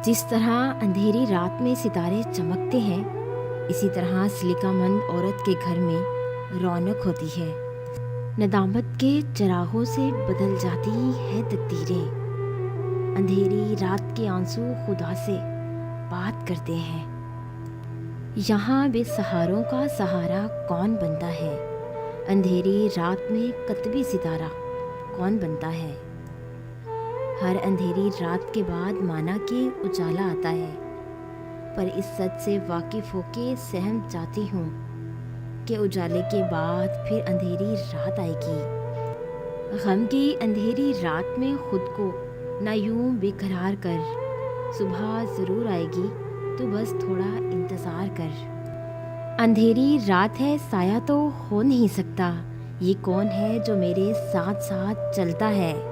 جس طرح اندھیری رات میں ستارے چمکتے ہیں، اسی طرح سلیقہ مند عورت کے گھر میں رونق ہوتی ہے۔ ندامت کے چراغوں سے بدل جاتی ہے تقدیریں، اندھیری رات کے آنسو خدا سے بات کرتے ہیں۔ یہاں بے سہاروں کا سہارا کون بنتا ہے؟ اندھیری رات میں قطبی ستارہ کون بنتا ہے؟ ہر اندھیری رات کے بعد مانا کہ اجالا آتا ہے، پر اس سچ سے واقف ہو کے سہم جاتی ہوں کہ اجالے کے بعد پھر اندھیری رات آئے گی۔ غم کی اندھیری رات میں خود کو نہ یوں بے قرار کر، صبح ضرور آئے گی تو بس تھوڑا انتظار کر۔ اندھیری رات ہے، سایہ تو ہو نہیں سکتا، یہ کون ہے جو میرے ساتھ ساتھ چلتا ہے؟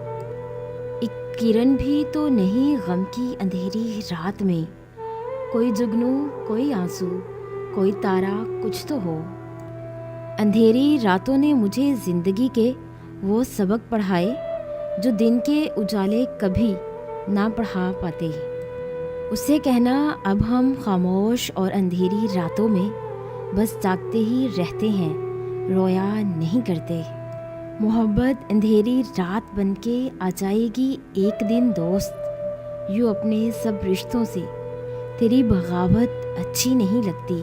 ایک کرن بھی تو نہیں غم کی اندھیری رات میں، کوئی جگنو، کوئی آنسو، کوئی تارا، کچھ تو ہو۔ اندھیری راتوں نے مجھے زندگی کے وہ سبق پڑھائے جو دن کے اجالے کبھی نہ پڑھا پاتے۔ اسے کہنا اب ہم خاموش اور اندھیری راتوں میں بس جاگتے ہی رہتے ہیں، رویا نہیں کرتے۔ محبت اندھیری رات بن کے آ جائے گی ایک دن دوست، یوں اپنے سب رشتوں سے تیری بغاوت اچھی نہیں لگتی۔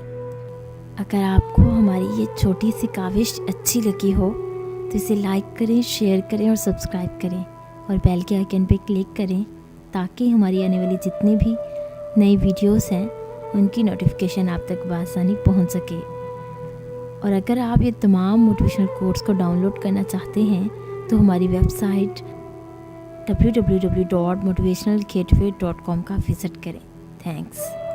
اگر آپ کو ہماری یہ چھوٹی سی کاوش اچھی لگی ہو تو اسے لائک کریں، شیئر کریں اور سبسکرائب کریں، اور بیل کے آئیکن پہ کلک کریں تاکہ ہماری آنے والی جتنی بھی نئی ویڈیوز ہیں ان کی نوٹیفیکیشن آپ تک بآسانی پہنچ سکے۔ اور اگر آپ یہ تمام موٹیویشنل کوٹس کو ڈاؤن لوڈ کرنا چاہتے ہیں تو ہماری ویب سائٹ www.motivationalgateway.com کا وزٹ کریں۔ تھینکس۔